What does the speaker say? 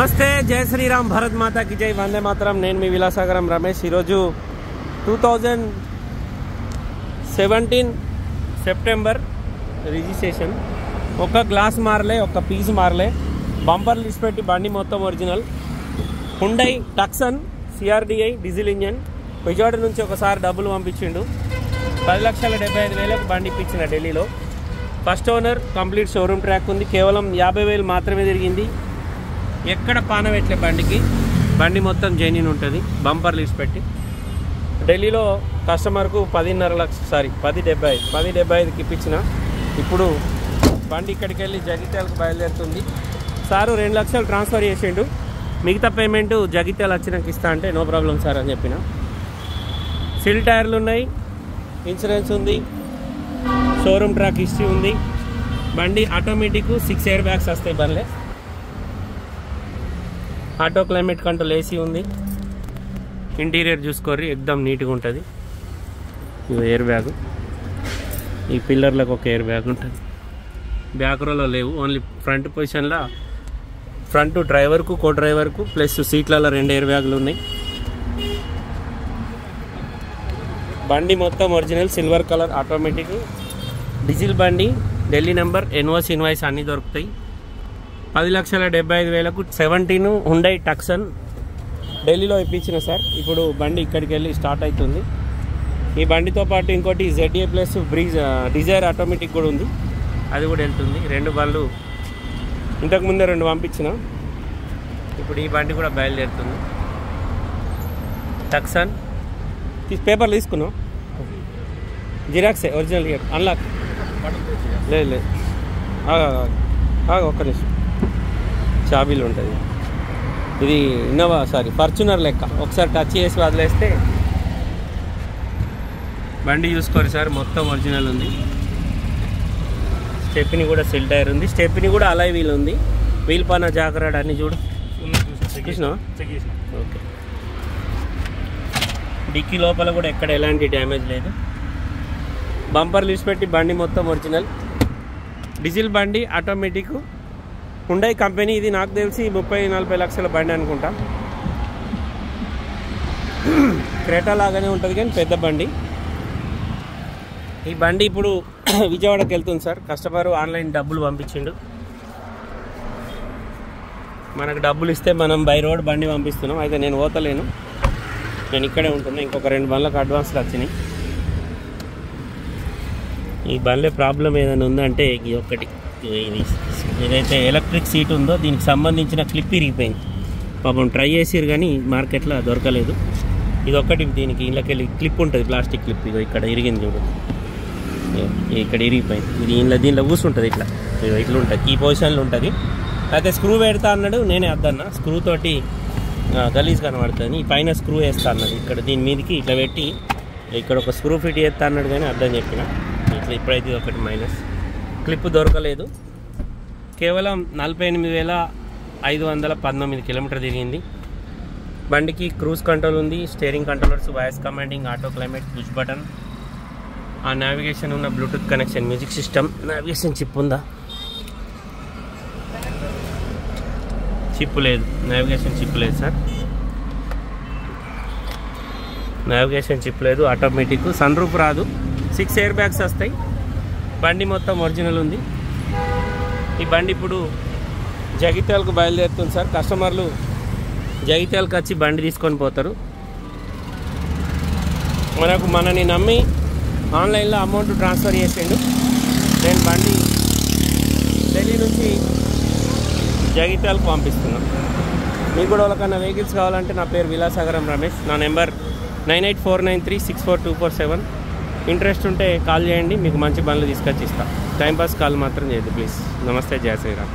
నమస్తే, జై శ్రీరామ్, భారత్ మాతా కి జై, వందే మాతరం. నేను మీ విలాసాగరం రమేష్. ఈరోజు 2017 సెప్టెంబర్ రిజిస్ట్రేషన్. ఒక గ్లాస్ మారలే, ఒక పీస్ మారలే, బంపర్ లిస్ట్ పెట్టి బండి మొత్తం original. Hyundai Tucson CRDI diesel engine. Vijayawada నుంచి ఒకసారి డబ్బులు పంపించిండు. 10,75,000 బండి ఇప్పించిన ఢిల్లీలో. First owner, complete showroom track ఉంది. కేవలం 50,000 మాత్రమే తిరిగింది. ఎక్కడ పాన పెట్టలే బండికి. బండి మొత్తం జెన్యూన్ ఉంటుంది, బంపర్ లిస్ట్ పెట్టి. ఢిల్లీలో కస్టమర్కు 10,75,000కి ఇప్పించిన. ఇప్పుడు బండి ఇక్కడికి వెళ్ళి జగిత్యాలకు బయలుదేరుతుంది. సారు 2 లక్షలు ట్రాన్స్ఫర్ చేసిండు, మిగతా పేమెంట్ జగిత్యాల వచ్చినాక ఇస్తా అంటే నో ప్రాబ్లం సార్ అని చెప్పిన. సిల్ టైర్లు ఉన్నాయి, ఇన్సూరెన్స్ ఉంది, షోరూమ్ ట్రాక్ హిస్టరీ ఉంది. బండి ఆటోమేటిక్ 6 ఎయిర్ బ్యాగ్స్ వస్తాయి. బండ్లే ఆటో క్లైమేట్ కంట్రోల్ AC ఉంది. ఇంటీరియర్ చూసుకోర్రి, ఎక్దమ్ నీట్గా ఉంటుంది. ఇది ఎయిర్ బ్యాగ్. ఈ పిల్లర్లకు ఒక ఎయిర్ బ్యాగ్ ఉంటుంది. బ్యాక్ రోలో లేవు, ఓన్లీ ఫ్రంట్ పొజిషన్లో ఫ్రంట్ డ్రైవర్కు, కో డ్రైవర్కు ప్లస్ సీట్లలో 2 ఎయిర్ బ్యాగులు ఉన్నాయి. బండి మొత్తం original silver colour automatic diesel బండి. ఢిల్లీ నెంబర్, NOC ఇన్వాయిస్ అన్నీ దొరుకుతాయి. 10,75,000కు 17 హుండై టక్సన్ ఢిల్లీలో ఇప్పించిన సార్. ఇప్పుడు బండి ఇక్కడికి వెళ్ళి స్టార్ట్ అవుతుంది. ఈ బండితో పాటు ఇంకోటి ZA ప్లస్ డిజైర్ ఆటోమేటిక్ కూడా ఉంది, అది కూడా వెళ్తుంది. 2 బండ్లు ఇంతకుముందే 2 పంపించిన. ఇప్పుడు ఈ బండి కూడా బయలుదేరుతుంది. టక్సన్ పేపర్లు తీసుకున్నాం, జిరాక్సే, ఒరిజినల్ ఇయర్ అన్లాక్ లేదు. ఒక్క నిమిషం, చాబీలు ఉంటుంది. ఇది ఇన్నోవా, ఫార్చునర్ లెక్క. ఒకసారి టచ్ చేసి వదిలేస్తే బండి చూసుకోరు సార్, మొత్తం ఒరిజినల్ ఉంది. స్టెప్ని కూడా సిల్ టైర్ ఉంది, స్టెప్ని కూడా అలాయ్ వీల్ ఉంది. వీల్ పైన జాగ్రత్త అన్ని చూడు. ఓకే. డిక్కీ లోపల కూడా ఎక్కడ ఎలాంటి డ్యామేజ్ లేదు. బంపర్ లిస్ట్ పెట్టి బండి మొత్తం ఒరిజినల్. డీజిల్ బండి ఆటోమేటిక్, హుండై కంపెనీ. ఇది నాకు తెలిసి 30-40 లక్షల బండి అనుకుంటా. క్రేటా లాగానే ఉంటుంది కానీ పెద్ద బండి. ఈ బండి ఇప్పుడు విజయవాడకి వెళ్తుంది సార్. కస్టమర్ ఆన్లైన్ డబ్బులు పంపించిండు. మనకు డబ్బులు ఇస్తే మనం బై రోడ్ బండి పంపిస్తున్నాం. అయితే నేను పోతలేను, నేను ఇక్కడే ఉంటున్నా. ఇంకొక 2 బండ్లకు అడ్వాన్స్లు వచ్చినాయి. ఈ బండ్లే ప్రాబ్లం ఏదైనా ఉందంటే ఇది ఒకటి, ఏదైతే ఎలక్ట్రిక్ సీట్ ఉందో దీనికి సంబంధించిన క్లిప్ ఇరిగిపోయింది. పాపం ట్రై చేసిరు కానీ మార్కెట్లో దొరకలేదు. ఇది ఒకటి, దీనికి ఇళ్ళకెళ్ళి క్లిప్ ఉంటుంది, ప్లాస్టిక్ క్లిప్. ఇదో ఇక్కడ ఇరిగింది చూడు, ఇక్కడ ఇరిగిపోయింది. ఇది దీనిలో కూర్చుంటుంది, ఇట్లా ఉంటుంది, ఈ పొజిషన్లో ఉంటుంది. అయితే స్క్రూ పెడతా అన్నాడు, నేనే వద్దన్నా. స్క్రూ తోటి గలీజ్ కనబడుతుంది. ఈ పైన స్క్రూ వేస్తా అన్నాడు, ఇక్కడ దీని మీదకి ఇట్లా పెట్టి ఇక్కడ ఒక స్క్రూ ఫిట్ చేస్తా అన్నాడు కానీ అర్థం చెప్పిన. ఇట్లా ఇప్పుడైతే ఒకటి మైనస్, క్లిప్ దొరకలేదు. కేవలం 48,519 కిలోమీటర్ తిరిగింది. బండికి క్రూజ్ కంట్రోల్ ఉంది, steering controllers, voice commanding, auto climate, push button, ఆ నావిగేషన్ ఉన్న Bluetooth connection, music system. Navigation chip ఉందా? చిప్ లేదు, నావిగేషన్ చిప్ లేదు సార్. నావిగేషన్ చిప్ లేదు. ఆటోమేటిక్, సన్ రూఫ్ రాదు, 6 ఎయిర్ బ్యాగ్స్ వస్తాయి. బండి మొత్తం ఒరిజినల్ ఉంది. ఈ బండి ఇప్పుడు జగిత్యాలకు బయలుదేరుతుంది సార్. కస్టమర్లు జగిత్యాలకు వచ్చి బండి తీసుకొని పోతారు. మనని నమ్మి ఆన్లైన్లో అమౌంట్ ట్రాన్స్ఫర్ చేసిండు. నేను బండి ఢిల్లీ నుంచి జగిత్యాలకు పంపిస్తున్నాను. మీకు కూడా వాళ్ళకన్నా వెహికల్స్ కావాలంటే నా పేరు విలాసాగరం రమేష్. నా నెంబర్ 9849364247. ఇంట్రెస్ట్ ఉంటే కాల్ చేయండి, మీకు మంచి బండ్లు తీసుకొచ్చి ఇస్తాను. టైంపాస్ కాల్ మాత్రం చేయదు ప్లీజ్. నమస్తే, జై శ్రీరామ్.